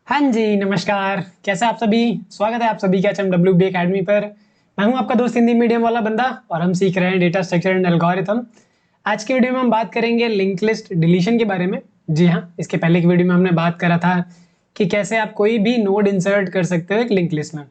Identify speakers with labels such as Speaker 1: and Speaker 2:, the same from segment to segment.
Speaker 1: हाँ जी, नमस्कार। कैसे आप सभी? स्वागत है आप सभी का HMWB अकेडमी पर। मैं हूं आपका दोस्त हिंदी मीडियम वाला बंदा और हम सीख रहे हैं डेटा स्ट्रक्चर एंड एल्गोरिथम। आज की वीडियो में हम बात करेंगे लिंक लिस्ट डिलीशन के बारे में। जी हाँ, इसके पहले की वीडियो में हमने बात करा था कि कैसे आप कोई भी नोड इंसर्ट कर सकते हो एक लिंक लिस्ट में।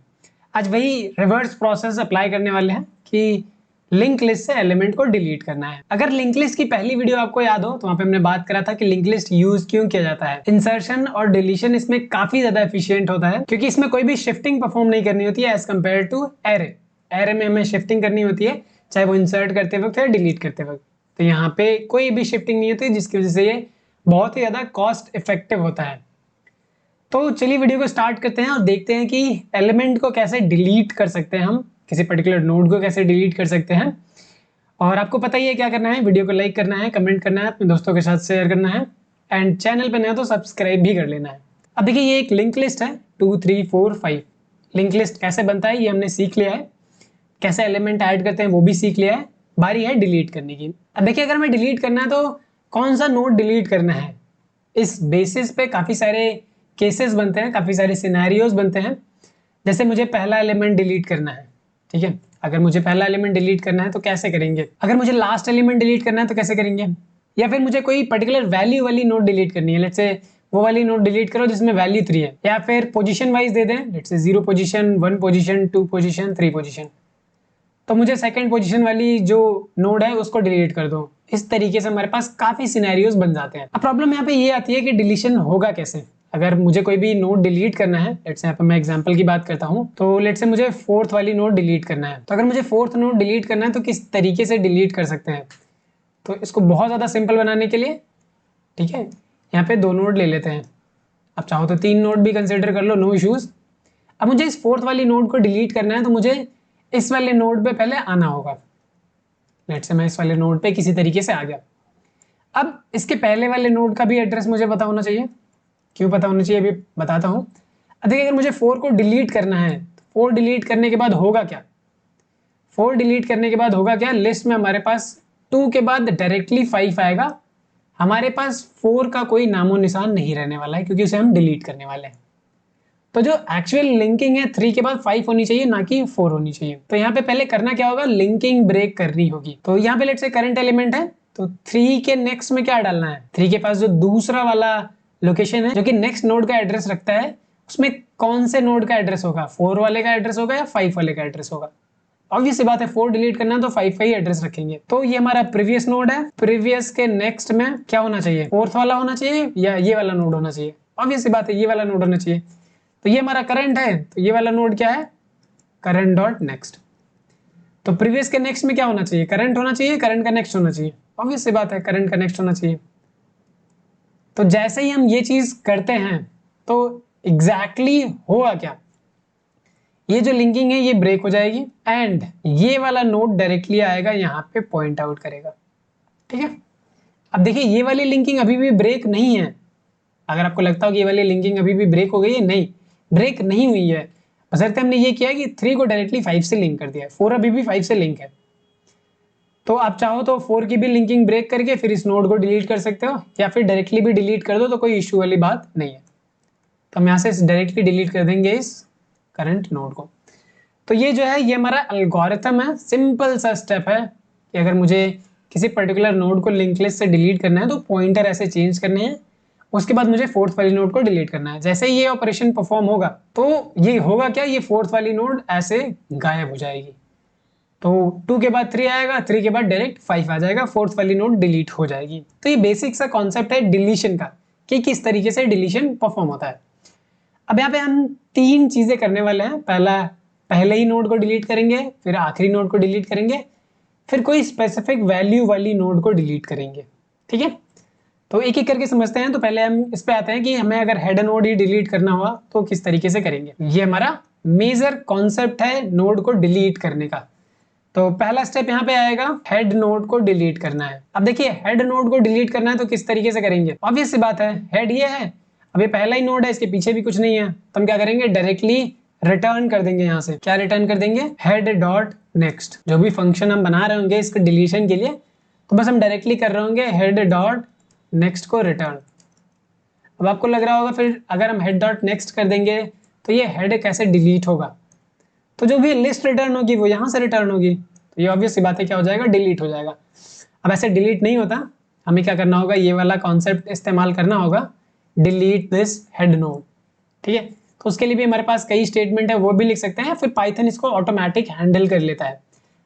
Speaker 1: आज वही रिवर्स प्रोसेस अप्लाई करने वाले हैं कि लिंक लिस्ट से एलिमेंट को डिलीट करना है। अगर लिंक लिस्ट की पहली वीडियो आपको याद हो तो वहां पे हमने बात करा था कि लिंक लिस्ट यूज क्यों किया जाता है। इंसर्शन और डिलीशन इसमें काफी ज्यादा एफिशिएंट होता है क्योंकि इसमें कोई भी शिफ्टिंग परफॉर्म नहीं करनी होती है as compare to array. Array में हमें शिफ्टिंग करनी होती है, चाहे वो इंसर्ट करते वक्त या डिलीट करते वक्त। तो यहाँ पे कोई भी शिफ्टिंग नहीं होती, जिसकी वजह से ये बहुत ही ज्यादा कॉस्ट इफेक्टिव होता है। तो चलिए वीडियो को स्टार्ट करते हैं और देखते हैं कि एलिमेंट को कैसे डिलीट कर सकते हैं, हम किसी पर्टिकुलर नोड को कैसे डिलीट कर सकते हैं। और आपको पता ही है क्या करना है, वीडियो को लाइक करना है, कमेंट करना है, अपने दोस्तों के साथ शेयर करना है एंड चैनल पे नया हो तो सब्सक्राइब भी कर लेना है। अब देखिए ये एक लिंक लिस्ट है 2 3 4 5। लिंक लिस्ट कैसे बनता है ये हमने सीख लिया है, कैसे एलिमेंट ऐड करते हैं वो भी सीख लिया है। बारी है डिलीट करने की। अब देखिए अगर हमें डिलीट करना है तो कौन सा नोड डिलीट करना है, इस बेसिस पे काफी सारे केसेस बनते हैं, काफी सारे सिनेरियोज बनते हैं। जैसे मुझे पहला एलिमेंट डिलीट करना है, ठीक है। अगर मुझे पहला एलिमेंट डिलीट करना है तो कैसे करेंगे? अगर मुझे लास्ट एलिमेंट डिलीट करना है तो कैसे करेंगे? या फिर मुझे कोई पर्टिकुलर वैल्यू वाली नोड डिलीट करनी है, लेट्स से वो वाली नोड डिलीट करो जिसमें वैल्यू 3 है, या फिर पोजीशन वाइज दे दें, let's say 0 position, 1 position, 2 position, 3 position. तो मुझे सेकंड पोजीशन वाली जो नोड है उसको डिलीट कर दो। इस तरीके से हमारे पास काफी सिनेरियोज बन जाते हैं। अब प्रॉब्लम यहाँ पे ये आती है कि डिलीशन होगा कैसे। अगर मुझे कोई भी नोड डिलीट करना है, लेट्स से यहाँ पे मैं एग्जांपल की बात करता हूँ, तो लेट्स से मुझे फोर्थ वाली नोड डिलीट करना है। तो अगर मुझे फोर्थ नोड डिलीट करना है तो किस तरीके से डिलीट कर सकते हैं? तो इसको बहुत ज्यादा सिंपल बनाने के लिए, ठीक है, यहाँ पे 2 नोड ले लेते हैं। अब चाहो तो 3 नोड भी कंसिडर कर लो, नो इश्यूज। अब मुझे इस फोर्थ वाली नोड को डिलीट करना है तो मुझे इस वाले नोड पे पहले आना होगा। लेट्स से मैं इस वाले नोड पे किसी तरीके से आ गया। अब इसके पहले वाले नोड का भी एड्रेस मुझे पता होना चाहिए। क्यों पता होना चाहिए अभी बताता हूँ। देखिए अगर मुझे 4 को डिलीट करना है तो 4 डिलीट करने के बाद होगा क्या? 4 डिलीट करने के बाद होगा क्या, लिस्ट में हमारे पास 2 के बाद डायरेक्टली 5 आएगा। हमारे पास 4 का कोई नामो निशान नहीं रहने वाला है क्योंकि उसे हम डिलीट करने वाले हैं। तो जो एक्चुअल लिंकिंग है 3 के बाद 5 होनी चाहिए, ना कि 4 होनी चाहिए। तो यहाँ पे पहले करना क्या होगा, लिंकिंग ब्रेक करनी होगी। तो यहाँ पे लेट्स से करंट एलिमेंट है तो 3 के नेक्स्ट में क्या डालना है, 3 के पास जो दूसरा वाला लोकेशन है जो कि नेक्स्ट नोड का एड्रेस रखता है, उसमें कौन से नोड का एड्रेस होगा, 4 वाले का एड्रेस होगा या 5 वाले का एड्रेस होगा? ऑब्वियस सी बात है, 4 डिलीट करना है तो 5 का ही एड्रेस रखेंगे। तो ये हमारा प्रीवियस नोड है, प्रीवियस के नेक्स्ट में क्या होना चाहिए, फोर्थ वाला होना चाहिए या ये वाला नोड होना चाहिए? ऑब्वियस सी बात है, ये वाला नोड होना चाहिए। तो ये हमारा करंट है तो ये वाला नोड क्या है, करंट डॉट नेक्स्ट। तो प्रीवियस के नेक्स्ट में क्या होना चाहिए, करंट होना चाहिए, करंट का नेक्स्ट होना चाहिए। ऑब्वियस सी बात है, करंट का नेक्स्ट होना चाहिए। तो जैसे ही हम ये चीज करते हैं तो एग्जैक्टली होगा क्या, ये जो लिंकिंग है ये ब्रेक हो जाएगी एंड ये वाला नोड डायरेक्टली आएगा यहाँ पे पॉइंट आउट करेगा, ठीक है। अब देखिए ये वाली लिंकिंग अभी भी ब्रेक नहीं है। अगर आपको लगता हो कि ये वाली लिंकिंग अभी भी ब्रेक हो गई है, नहीं, ब्रेक नहीं हुई है। बशर्ते हमने ये किया कि 3 को डायरेक्टली 5 से लिंक कर दिया है, 4 अभी भी 5 से लिंक है। तो आप चाहो तो 4 की भी लिंकिंग ब्रेक करके फिर इस नोड को डिलीट कर सकते हो, या फिर डायरेक्टली भी डिलीट कर दो तो कोई इश्यू वाली बात नहीं है। तो हम यहाँ से डायरेक्टली डिलीट कर देंगे इस करंट नोड को। तो ये जो है ये हमारा एल्गोरिथम है, सिंपल सा स्टेप है कि अगर मुझे किसी पर्टिकुलर नोड को लिंक लिस्ट से डिलीट करना है तो पॉइंटर ऐसे चेंज करने हैं, उसके बाद मुझे फोर्थ वाली नोड को डिलीट करना है। जैसे ही ये ऑपरेशन परफॉर्म होगा तो ये होगा क्या, ये फोर्थ वाली नोड ऐसे गायब हो जाएगी। तो 2 के बाद 3 आएगा, 3 के बाद डायरेक्ट 5 आ जाएगा, फोर्थ वाली नोड डिलीट हो जाएगी। तो ये बेसिक सा कॉन्सेप्ट है डिलीशन का कि किस तरीके से डिलीशन परफॉर्म होता है। अब यहाँ पे हम 3 चीजें करने वाले हैं। पहला, पहले ही नोड को डिलीट करेंगे, फिर आखिरी नोड को डिलीट करेंगे, फिर कोई स्पेसिफिक वैल्यू वाली नोड को डिलीट करेंगे, ठीक है। तो एक एक करके समझते हैं। तो पहले हम इस पे आते हैं कि हमें अगर हेड नोड ही डिलीट करना हुआ तो किस तरीके से करेंगे। ये हमारा मेजर कॉन्सेप्ट है नोड को डिलीट करने का। तो पहला स्टेप यहाँ पे आएगा, हेड नोड को डिलीट करना है। अब देखिए हेड नोड को डिलीट करना है तो किस तरीके से करेंगे, ऑब्वियस सी बात है, हेड ये है, अब ये पहला ही नोड है, इसके पीछे भी कुछ नहीं है, तो हम क्या करेंगे, डायरेक्टली रिटर्न कर देंगे। यहाँ से क्या रिटर्न कर देंगे, हेड डॉट नेक्स्ट। जो भी फंक्शन हम बना रहे होंगे इसके डिलीशन के लिए, तो बस हम डायरेक्टली कर रहे होंगे हेड डॉट नेक्स्ट को रिटर्न। अब आपको लग रहा होगा फिर अगर हम हेड डॉट नेक्स्ट कर देंगे तो ये हेड कैसे डिलीट होगा, तो जो भी लिस्ट रिटर्न होगी वो यहाँ से रिटर्न होगी, तो ये ऑब्वियस सी बात है क्या हो जाएगा, डिलीट हो जाएगा। अब ऐसे डिलीट नहीं होता, हमें क्या करना होगा, ये वाला कॉन्सेप्ट इस्तेमाल करना होगा, डिलीट दिस हेड नोड। ठीक है, तो उसके लिए भी हमारे पास कई स्टेटमेंट है, वो भी लिख सकते हैं, फिर पाइथन इसको ऑटोमेटिक हैंडल कर लेता है।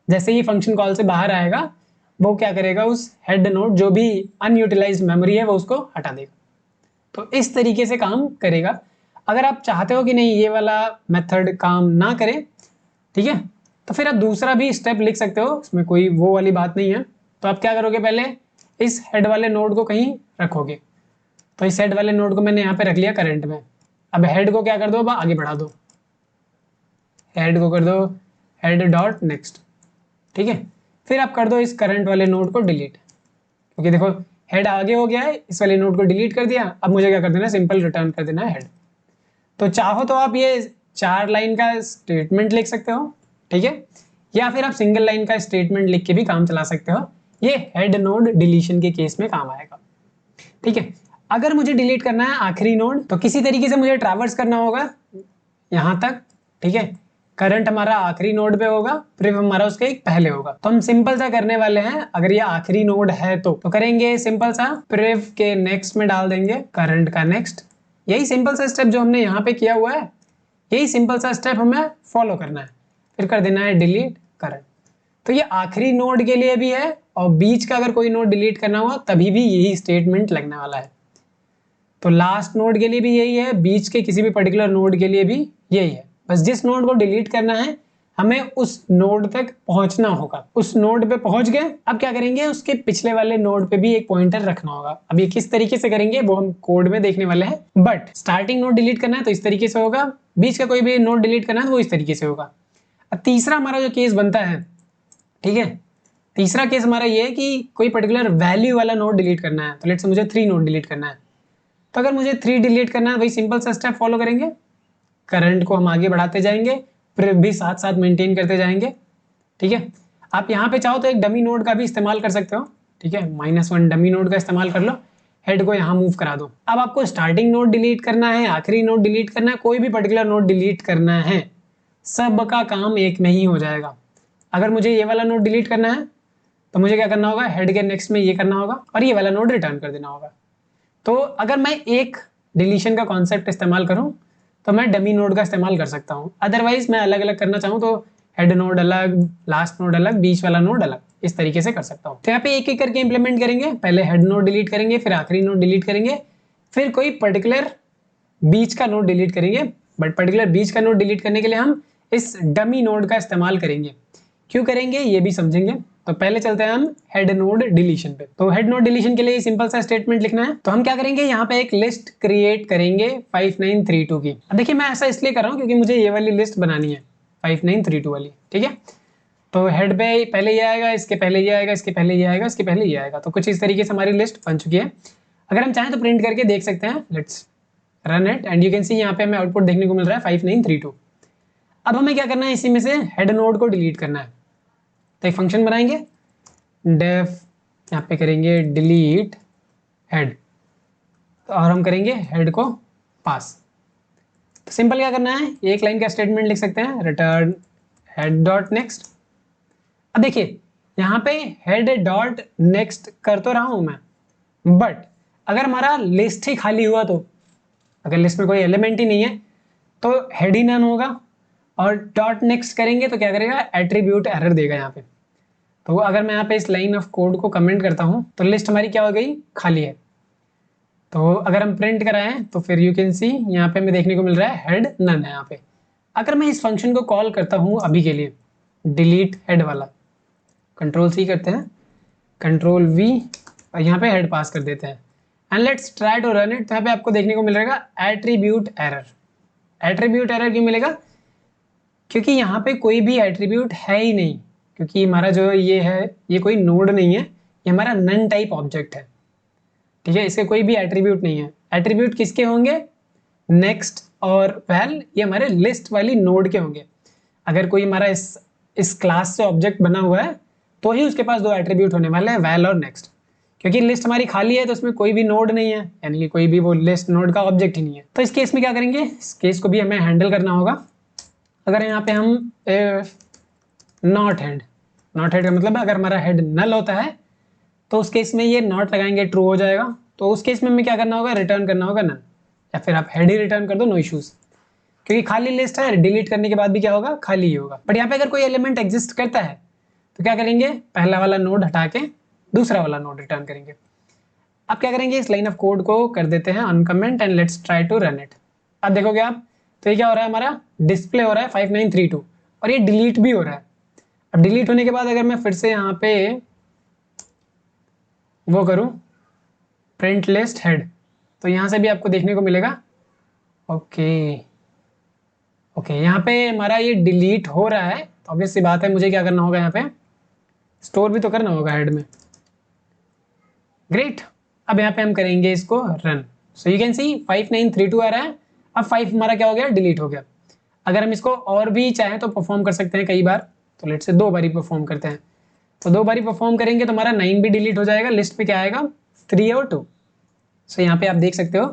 Speaker 1: जैसे ही फंक्शन कॉल से बाहर आएगा वो क्या करेगा, उस हेड नोड जो भी अनयूटिलाइज्ड मेमोरी है वो उसको हटा देगा। तो इस तरीके से काम करेगा। अगर आप चाहते हो कि नहीं ये वाला मेथड काम ना करे, ठीक है, तो फिर आप दूसरा भी स्टेप लिख सकते हो, इसमें कोई वो वाली बात नहीं है। तो आप क्या करोगे, पहले इस हेड वाले नोड को कहीं रखोगे, तो इस हेड वाले नोड को मैंने यहाँ पे रख लिया करंट में। अब हेड को क्या कर दो, आगे बढ़ा दो, हेड को कर दो हेड डॉट नेक्स्ट। ठीक है, फिर आप कर दो इस करंट वाले नोड को डिलीट, क्योंकि देखो हेड आगे हो गया है, इस वाले नोड को डिलीट कर दिया। अब मुझे क्या कर देना, सिंपल रिटर्न कर देना है हेड। तो चाहो तो आप ये 4 लाइन का स्टेटमेंट लिख सकते हो, ठीक है, या फिर आप सिंगल लाइन का स्टेटमेंट लिख के भी काम चला सकते हो। ये हेड नोड डिलीशन के केस में काम आएगा। ठीक है, अगर मुझे डिलीट करना है आखिरी नोड, तो किसी तरीके से मुझे ट्रैवर्स करना होगा यहां तक। ठीक है, करंट हमारा आखिरी नोड पे होगा, प्रिव हमारा उसके एक पहले होगा। तो हम सिंपल सा करने वाले हैं, अगर ये आखिरी नोड है तो करेंगे सिंपल सा प्रिव के नेक्स्ट में डाल देंगे करंट का नेक्स्ट। यही सिंपल सा स्टेप जो हमने यहाँ पे किया हुआ है, यही सिंपल सा स्टेप हमें फॉलो करना है। फिर कर देना है डिलीट करंट। तो ये आखिरी नोड के लिए भी है, और बीच का अगर कोई नोड डिलीट करना हुआ तभी भी यही स्टेटमेंट लगने वाला है। तो लास्ट नोड के लिए भी यही है, बीच के किसी भी पर्टिकुलर नोड के लिए भी यही है। बस जिस नोड को डिलीट करना है हमें उस नोड तक पहुंचना होगा। उस नोड पे पहुंच गए, अब क्या करेंगे, उसके पिछले वाले नोड पे भी एक पॉइंटर रखना होगा। अब ये किस तरीके से करेंगे वो हम कोड में देखने वाले हैं, बट स्टार्टिंग नोड डिलीट करना है तो इस तरीके से होगा, बीच का कोई भी नोड डिलीट करना है तो वो इस तरीके से होगा। अब तीसरा हमारा जो केस बनता है, ठीक है, तीसरा केस हमारा ये है कि कोई पर्टिकुलर वैल्यू वाला नोड डिलीट करना है। तो लेट्स से मुझे 3 नोड डिलीट करना है, तो अगर मुझे 3 डिलीट करना है वही सिंपल सा स्टेप फॉलो करेंगे, करंट को हम आगे बढ़ाते जाएंगे, प्रिव भी साथ साथ मेंटेन करते जाएंगे। ठीक है, आप यहाँ पे चाहो तो एक डमी नोड का भी इस्तेमाल कर सकते हो। ठीक है, -1 डमी नोड का इस्तेमाल कर लो, हेड को यहाँ मूव करा दो। अब आपको स्टार्टिंग नोड डिलीट करना है, आखिरी नोड डिलीट करना है, कोई भी पर्टिकुलर नोड डिलीट करना है, सब का काम एक में ही हो जाएगा। अगर मुझे ये वाला नोड डिलीट करना है तो मुझे क्या करना होगा, हेड के नेक्स्ट में ये करना होगा और ये वाला नोड रिटर्न कर देना होगा। तो अगर मैं एक डिलीशन का कॉन्सेप्ट इस्तेमाल करूं तो मैं डमी नोड का इस्तेमाल कर सकता हूं, अदरवाइज मैं अलग अलग करना चाहूं तो हेड नोड अलग, लास्ट नोड अलग, बीच वाला नोड अलग, इस तरीके से कर सकता हूं। तो यहाँ पे एक एक करके इंप्लीमेंट करेंगे, पहले हेड नोड डिलीट करेंगे, फिर आखिरी नोड डिलीट करेंगे, फिर कोई पर्टिकुलर बीच का नोड डिलीट करेंगे। बट पर्टिकुलर बीच का नोड डिलीट करने के लिए हम इस डमी नोड का इस्तेमाल करेंगे। क्यों करेंगे ये भी समझेंगे। तो पहले चलते हैं हम हेड नोड डिलीशन पे। तो हेड नोड डिलीशन के लिए सिंपल सा स्टेटमेंट लिखना है। तो हम क्या करेंगे, यहाँ पे एक लिस्ट क्रिएट करेंगे 5932 की। अब देखिए मैं ऐसा इसलिए कर रहा हूँ क्योंकि मुझे ये वाली लिस्ट बनानी है 5932 वाली। ठीक है, तो हेड पे पहले ये आएगा, इसके पहले ये आएगा, इसके पहले ये आएगा, इसके पहले ये आएगा। तो कुछ इस तरीके से हमारी लिस्ट बन चुकी है। अगर हम चाहें तो प्रिंट करके देख सकते हैं। Let's run it and you can सी यहाँ पे हमें आउटपुट देखने को मिल रहा है 5932। अब हमें क्या करना है, इसी में से हेड नोड को डिलीट करना है। तो एक फंक्शन बनाएंगे डेफ, यहाँ पे करेंगे डिलीट हेड, और हम करेंगे हेड को पास। तो सिंपल क्या करना है, एक लाइन का स्टेटमेंट लिख सकते हैं, रिटर्न हेड डॉट नेक्स्ट। अब देखिए यहाँ पे हेड डॉट नेक्स्ट कर तो रहा हूं मैं, बट अगर हमारा लिस्ट ही खाली हुआ तो, अगर लिस्ट में कोई एलिमेंट ही नहीं है तो हेड ही नन होगा, और डॉट नेक्स्ट करेंगे तो क्या करेगा, एट्रीब्यूट एरर देगा यहाँ पे। तो अगर मैं यहाँ पे इस लाइन ऑफ कोड को कमेंट करता हूँ तो लिस्ट हमारी क्या हो गई, खाली है। तो अगर हम प्रिंट कराएं तो फिर यू कैन सी यहाँ पे हमें देखने को मिल रहा है हेड नन है यहाँ पे। अगर मैं इस फंक्शन को कॉल करता हूँ अभी के लिए डिलीट हेड वाला, कंट्रोल सी करते हैं, कंट्रोल वी, और यहाँ पे हेड पास कर देते हैं and let's try to run it. तो यहाँ पे आपको देखने को मिलेगा एट्रीब्यूट एरर। एट्रीब्यूट एरर क्यों मिलेगा, क्योंकि यहाँ पे कोई भी एट्रीब्यूट है ही नहीं, क्योंकि हमारा जो ये है ये कोई नोड नहीं है, ये हमारा नन टाइप ऑब्जेक्ट है। ठीक है, इसके कोई भी एट्रीब्यूट नहीं है। एट्रीब्यूट किसके होंगे, नेक्स्ट और वैल, ये हमारे लिस्ट वाली नोड के होंगे। अगर कोई हमारा इस क्लास से ऑब्जेक्ट बना हुआ है तो ही उसके पास 2 एट्रीब्यूट होने वाले हैं, वैल और नेक्स्ट। क्योंकि लिस्ट हमारी खाली है तो उसमें कोई भी नोड नहीं है, यानी कि कोई भी वो लिस्ट नोड का ऑब्जेक्ट ही नहीं है। तो इस केस में क्या करेंगे, इस केस को भी हमें हैंडल करना होगा। अगर यहाँ पे हम नॉट हेड, नॉट हेड का मतलब अगर हमारा हेड नल होता है तो उस केस में ये नॉट लगाएंगे, ट्रू हो जाएगा। तो उस केस में हमें क्या करना होगा, रिटर्न करना होगा नन, या फिर आप हेड ही रिटर्न कर दो, नो इश्यूज, क्योंकि खाली लिस्ट है, डिलीट करने के बाद भी क्या होगा, खाली ही होगा। बट यहाँ पे अगर कोई एलिमेंट एग्जिस्ट करता है तो क्या करेंगे, पहला वाला नोड हटा के दूसरा वाला नोड रिटर्न करेंगे। अब क्या करेंगे, इस लाइन ऑफ कोड को कर देते हैं uncomment and let's try to run it. अब देखोगे आप, तो ये क्या हो रहा है, हमारा डिस्प्ले हो रहा है 5932 और ये डिलीट भी हो रहा है। अब डिलीट होने के बाद अगर मैं फिर से यहाँ पे वो करूँ प्रिंट लिस्ट हेड, तो यहाँ से भी आपको देखने को मिलेगा ओके ओके, यहाँ पे हमारा ये डिलीट हो रहा है। तो ऑब्वियस सी बात है, मुझे क्या करना होगा, यहाँ पे स्टोर भी तो करना होगा हेड में। ग्रेट, अब यहाँ पे हम करेंगे इसको रन। सो यू कैन सी 5932 आ रहा है। अब 5 हमारा क्या हो गया, डिलीट हो गया। अगर हम इसको और भी चाहें तो परफॉर्म कर सकते हैं कई बार, तो लेट से 2 बारी परफॉर्म करते हैं। तो 2 बारी परफॉर्म करेंगे तो हमारा 9 भी डिलीट हो जाएगा, लिस्ट पे क्या आएगा 3 और 2। सो यहाँ पे आप देख सकते हो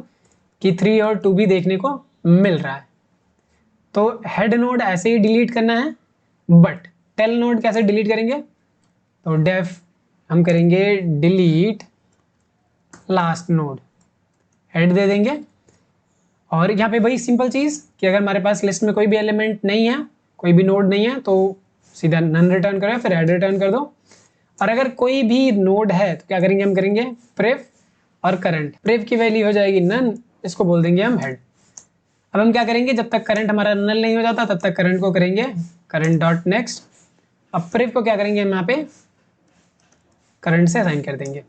Speaker 1: कि 3 और 2 भी देखने को मिल रहा है। तो हेड नोड ऐसे ही डिलीट करना है, बट टेल नोड कैसे डिलीट करेंगे, तो डेफ हम करेंगे delete last node, head they देंगे। और यहाँ पे वही सिंपल चीज कि अगर हमारे पास लिस्ट में कोई भी एलिमेंट नहीं है, कोई भी नोड नहीं है, तो सीधा नन रिटर्न करो, फिर हेड रिटर्न कर दो। और अगर कोई भी नोड है तो क्या करेंगे, हम करेंगे प्रेव और करंट। प्रेव की वैल्यू हो जाएगी नन, इसको बोल देंगे हम हेड। अब हम क्या करेंगे, जब तक करंट हमारा नल नहीं हो जाता तब तक करंट को करेंगे करंट डॉट नेक्स्ट। अब प्रेव को क्या करेंगे, हम यहाँ पे करंट से असाइन कर देंगे।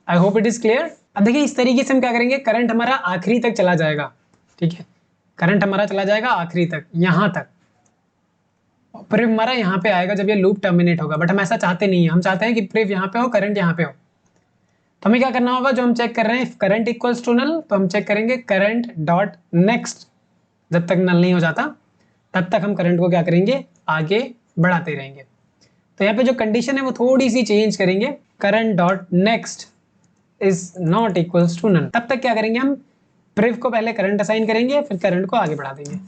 Speaker 1: I hope it is clear. अब देखिए इस तरीके से हम क्या करेंगे, करंट हमारा आखिरी तक चला जाएगा, ठीक है, करंट हमारा चला जाएगा आखिरी तक, यहाँ तक। प्रिव हमारा यहाँ पे आएगा जब ये लूप टर्मिनेट होगा, बट हम ऐसा चाहते नहीं है, हम चाहते हैं कि प्रिव यहाँ पे हो, करंट यहाँ पे हो। तो हमें क्या करना होगा, जो हम चेक कर रहे हैं करंट इक्वल्स टू नल, तो हम चेक करेंगे करंट डॉट नेक्स्ट। जब तक नल नहीं हो जाता तब तक हम करंट को क्या करेंगे, आगे बढ़ाते रहेंगे। तो यहाँ पे जो कंडीशन है वो थोड़ी सी चेंज करेंगे, current dot next is not equals to null. तब तक क्या करेंगे, हम प्रिव को पहले करंट असाइन करेंगे, फिर करंट को आगे बढ़ा देंगे,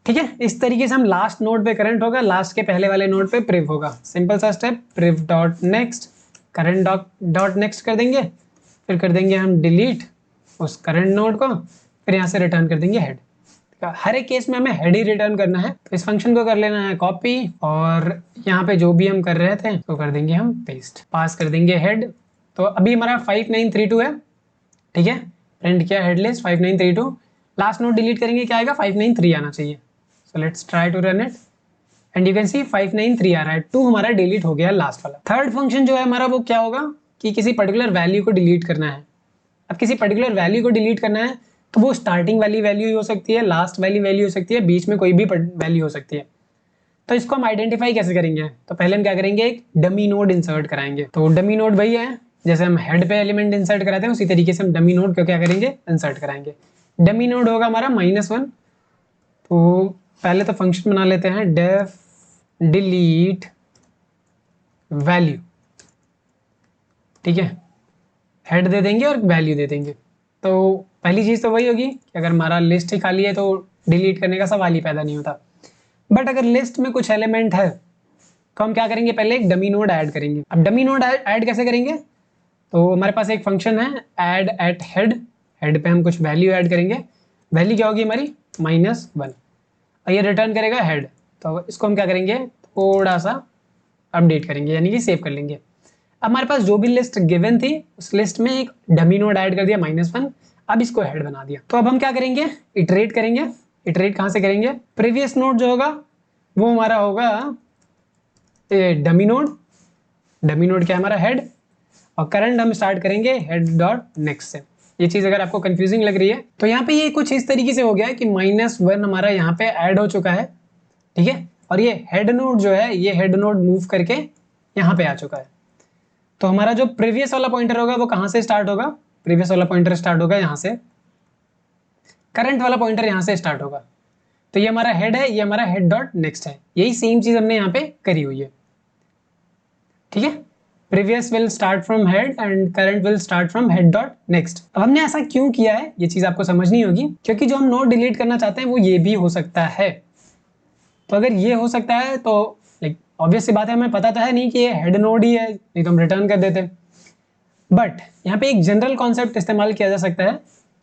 Speaker 1: ठीक है। इस तरीके से हम लास्ट नोड पे करंट होगा, लास्ट के पहले वाले नोड पे प्रिव होगा। सिंपल सा step, prev dot next, current dot next कर देंगे, फिर कर देंगे हम डिलीट उस करंट नोड को, फिर यहाँ से रिटर्न कर देंगे हेड। हर एक केस में हमें हेड ही रिटर्न करना है। तो इस फंक्शन को कर लेना है कॉपी, और यहाँ पे जो भी हम कर रहे थे तो कर देंगे हम पेस्ट, पास कर देंगे हेड। तो अभी हमारा 5932 है, ठीक है, प्रिंट किया head list 5932। Last node delete करेंगे, क्या आएगा 593 आना चाहिए। So let's try to run it and you can see 593 आ रहा है, 2 हमारा डिलीट हो गया लास्ट वाला। थर्ड फंक्शन जो है हमारा वो क्या होगा कि किसी पर्टिकुलर वैल्यू को डिलीट करना है। अब किसी पर्टिकुलर वैल्यू को डिलीट करना है तो वो स्टार्टिंग वाली वैल्यू हो सकती है, लास्ट वाली वैल्यू हो सकती है, बीच में कोई भी वैल्यू हो सकती है। तो इसको हम आइडेंटिफाई कैसे करेंगे, तो पहले हम क्या करेंगे, एक डमी नोड इंसर्ट कराएंगे। तो डमी नोड वही है, जैसे हम हेड पे एलिमेंट इंसर्ट कराते हैं उसी तरीके से हम डमी नोड को क्या करेंगे, इंसर्ट कराएंगे। डमी नोड होगा हमारा -1। तो पहले तो फंक्शन बना लेते हैं, डेफ डिलीट वैल्यू, ठीक है, हेड दे देंगे और वैल्यू दे देंगे। तो पहली चीज तो वही होगी कि अगर हमारा लिस्ट ही खाली है तो डिलीट करने का सवाल ही पैदा नहीं होता। बट अगर लिस्ट में कुछ एलिमेंट है तो हम क्या करेंगे, पहले एक डमी नोड ऐड करेंगे। अब डमी नोड ऐड कैसे करेंगे, तो हमारे पास एक फंक्शन है ऐड एट हेड, हेड पे हम कुछ वैल्यू ऐड करेंगे। वैल्यू क्या होगी हमारी -1, और ये रिटर्न करेगा हेड। तो इसको हम क्या करेंगे, थोड़ा सा अपडेट करेंगे, यानी कि सेव कर लेंगे। अब हमारे पास जो भी लिस्ट गिवन थी उस लिस्ट में एक डमी नोड ऐड कर दिया -1, अब इसको हेड बना दिया। तो अब हम क्या करेंगे, इटरेट करेंगे। इटरेट कहाँ से करेंगे, प्रीवियस नोड जो होगा वो हमारा होगा डमी नोड, डमी नोड क्या है हमारा हेड, और करंट हम स्टार्ट करेंगे हेड डॉट नेक्स्ट से। ये चीज अगर आपको कंफ्यूजिंग लग रही है तो यहाँ पे ये कुछ इस तरीके से हो गया है कि -1 हमारा यहाँ पे ऐड हो चुका है, ठीक है, और ये हेड नोड जो है ये हेड नोड मूव करके यहाँ पे आ चुका है। तो हमारा जो प्रीवियस वाला पॉइंटर होगा वो कहाँ से स्टार्ट होगा, प्रीवियस वाला पॉइंटर स्टार्ट होगा यहाँ से, करंट वाला पॉइंटर यहाँ से स्टार्ट होगा। तो ये हमारा हेड है, ये हमारा हेड डॉट नेक्स्ट है। यही सेम चीज हमने यहाँ पे करी हुई है, ठीक है। Previous will start from head and current will start from head dot next. अब हमने ऐसा क्यों किया है ये चीज आपको समझनी होगी, क्योंकि जो हम नोड डिलीट करना चाहते हैं वो ये भी हो सकता है। तो अगर ये हो सकता है तो लाइक ऑब्वियस सी बात है, हमें पता तो है नहीं कि ये हेड नोड ही है, नहीं तो हम रिटर्न कर देते। बट यहाँ पे एक जनरल कॉन्सेप्ट इस्तेमाल किया जा सकता है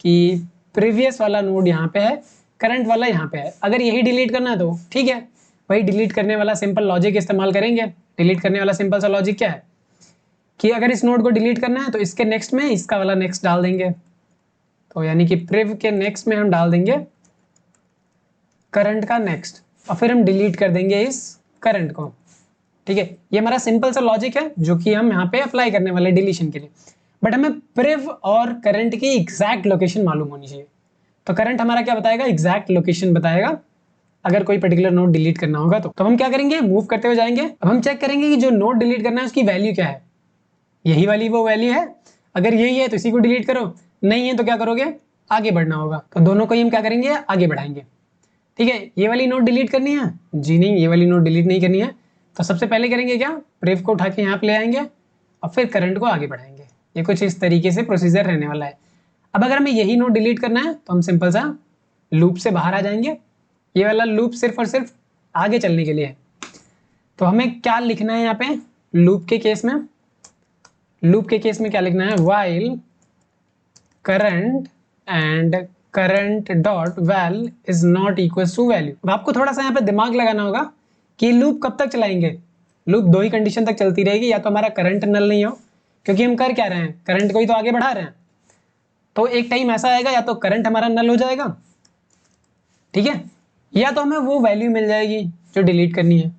Speaker 1: कि प्रीवियस वाला नोड यहाँ पे है, करंट वाला यहाँ पे है। अगर यही डिलीट करना है तो ठीक है, वही डिलीट करने वाला सिंपल लॉजिक इस्तेमाल करेंगे। डिलीट करने वाला सिंपल सा लॉजिक क्या है कि अगर इस नोड को डिलीट करना है तो इसके नेक्स्ट में इसका वाला नेक्स्ट डाल देंगे। तो यानी कि प्रिव के नेक्स्ट में हम डाल देंगे करंट का नेक्स्ट, और फिर हम डिलीट कर देंगे इस करंट को। ठीक है, ये हमारा सिंपल सा लॉजिक है जो कि हम यहाँ पे अप्लाई करने वाले डिलीशन के लिए। बट हमें प्रिव और करंट की एग्जैक्ट लोकेशन मालूम होनी चाहिए। तो करंट हमारा क्या बताएगा, एग्जैक्ट लोकेशन बताएगा अगर कोई पर्टिकुलर नोड डिलीट करना होगा तो हम क्या करेंगे, मूव करते हुए जाएंगे। अब हम चेक करेंगे कि जो नोड डिलीट करना है उसकी वैल्यू क्या है। यही वाली वो वैल्यू है, अगर यही है तो इसी को डिलीट करो, नहीं है तो क्या करोगे, आगे बढ़ना होगा। तो दोनों को ही हम क्या करेंगे, आगे बढ़ाएंगे। ठीक है, ये वाली नोड डिलीट करनी है, जी नहीं, ये वाली नोड डिलीट नहीं करनी है। तो सबसे पहले करेंगे क्या, प्रिव को उठा के यहाँ पे ले आएंगे और फिर करंट को आगे बढ़ाएंगे। ये कुछ इस तरीके से प्रोसीजर रहने वाला है। अब अगर हमें यही नोड डिलीट करना है तो हम सिंपल सा लूप से बाहर आ जाएंगे। ये वाला लूप सिर्फ और सिर्फ आगे चलने के लिए है। तो हमें क्या लिखना है यहाँ पे लूप के केस में, लूप के केस में क्या लिखना है, while current and current dot val is not equals to value। अब आपको थोड़ा सा यहाँ पे दिमाग लगाना होगा कि लूप कब तक चलाएंगे। लूप दो ही कंडीशन तक चलती रहेगी, या तो हमारा करंट नल नहीं हो, क्योंकि हम कर क्या रहे हैं, करंट को ही तो आगे बढ़ा रहे हैं। तो एक टाइम ऐसा आएगा या तो करंट हमारा नल हो जाएगा, ठीक है, या तो हमें वो वैल्यू मिल जाएगी जो डिलीट करनी है।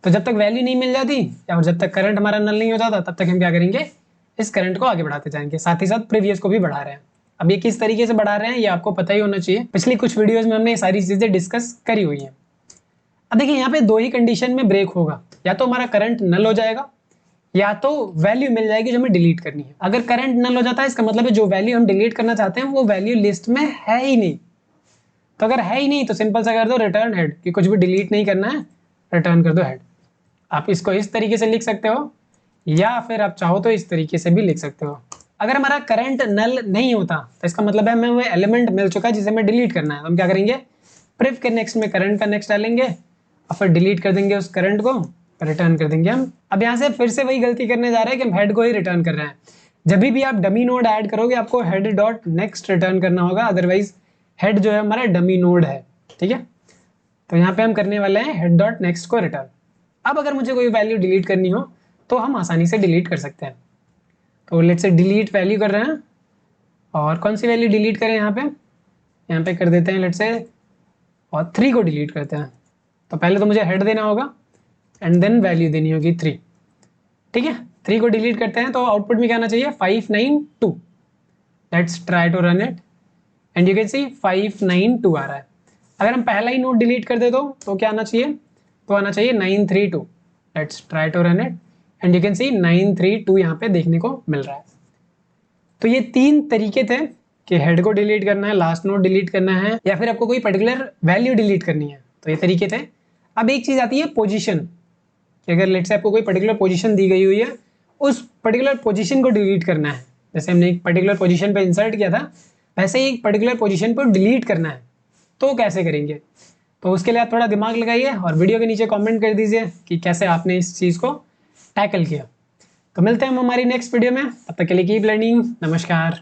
Speaker 1: तो जब तक वैल्यू नहीं मिल जाती या जब तक करंट हमारा नल नहीं हो जाता तब तक हम क्या करेंगे, इस करंट को आगे बढ़ाते जाएंगे, साथ ही साथ प्रीवियस को भी बढ़ा रहे हैं। अब ये किस तरीके से बढ़ा रहे हैं ये आपको पता ही होना चाहिए, पिछली कुछ वीडियोस में हमने ये सारी चीजें डिस्कस करी हुई हैं। अब देखिए यहाँ पे दो ही कंडीशन में ब्रेक होगा, या तो हमारा करंट नल हो जाएगा या तो वैल्यू मिल जाएगी जो हमें डिलीट करनी है। अगर करंट नल हो जाता है इसका मतलब है जो वैल्यू हम डिलीट करना चाहते हैं वो वैल्यू लिस्ट में है ही नहीं। तो अगर है ही नहीं तो सिंपल सा कर दो रिटर्न हेड, कि कुछ भी डिलीट नहीं करना है, रिटर्न कर दो हेड। आप इसको इस तरीके से लिख सकते हो या फिर आप चाहो तो इस तरीके से भी लिख सकते हो। अगर हमारा करंट नल नहीं होता तो इसका मतलब है हमें वो एलिमेंट मिल चुका है जिसे हमें डिलीट करना है। तो हम क्या करेंगे, प्रिव के नेक्स्ट में करंट का नेक्स्ट डालेंगे और फिर डिलीट कर देंगे उस करंट को, रिटर्न कर देंगे हम। अब यहाँ से फिर से वही गलती करने जा रहे हैं कि हम हेड को ही रिटर्न कर रहे हैं। जब भी आप डमी नोड ऐड करोगे आपको हेड डॉट नेक्स्ट रिटर्न करना होगा, अदरवाइज हेड जो है हमारा डमी नोड है। ठीक है, तो यहाँ पे हम करने वाले हैं हेड डॉट नेक्स्ट को रिटर्न। अब अगर मुझे कोई वैल्यू डिलीट करनी हो तो हम आसानी से डिलीट कर सकते हैं। तो लेट से डिलीट वैल्यू कर रहे हैं, और कौन सी वैल्यू डिलीट करें, यहाँ पे कर देते हैं लेट से, और 3 को डिलीट करते हैं। तो पहले तो मुझे हेड देना होगा एंड देन वैल्यू देनी होगी 3। ठीक है, 3 को डिलीट करते हैं तो आउटपुट में क्या आना चाहिए, 592। Let's try to run it and you can see 592 आ रहा है। अगर हम पहला ही नोड डिलीट कर दे तो क्या आना चाहिए, तो आना चाहिए 932। Let's try to run it and you can see 932 यहाँ पे देखने को मिल रहा है। तो ये 3 तरीके थे कि हेड को डिलीट करना है, लास्ट नोड डिलीट करना है, या फिर आपको कोई पर्टिकुलर वैल्यू डिलीट करनी है। तो ये तरीके थे। अब एक चीज आती है पोजीशन, कि अगर लेट से आपको कोई पर्टिकुलर पोजीशन दी गई हुई है, उस पर्टिकुलर पोजीशन को डिलीट करना है। जैसे हमने एक पर्टिकुलर पोजीशन पे इंसर्ट किया था, वैसे ही एक पर्टिकुलर पोजीशन पर डिलीट करना है, तो कैसे करेंगे। तो उसके लिए आप थोड़ा दिमाग लगाइए और वीडियो के नीचे कमेंट कर दीजिए कि कैसे आपने इस चीज़ को टैकल किया। तो मिलते हैं हम हमारी नेक्स्ट वीडियो में, तब तक के लिए कीप लर्निंग। नमस्कार।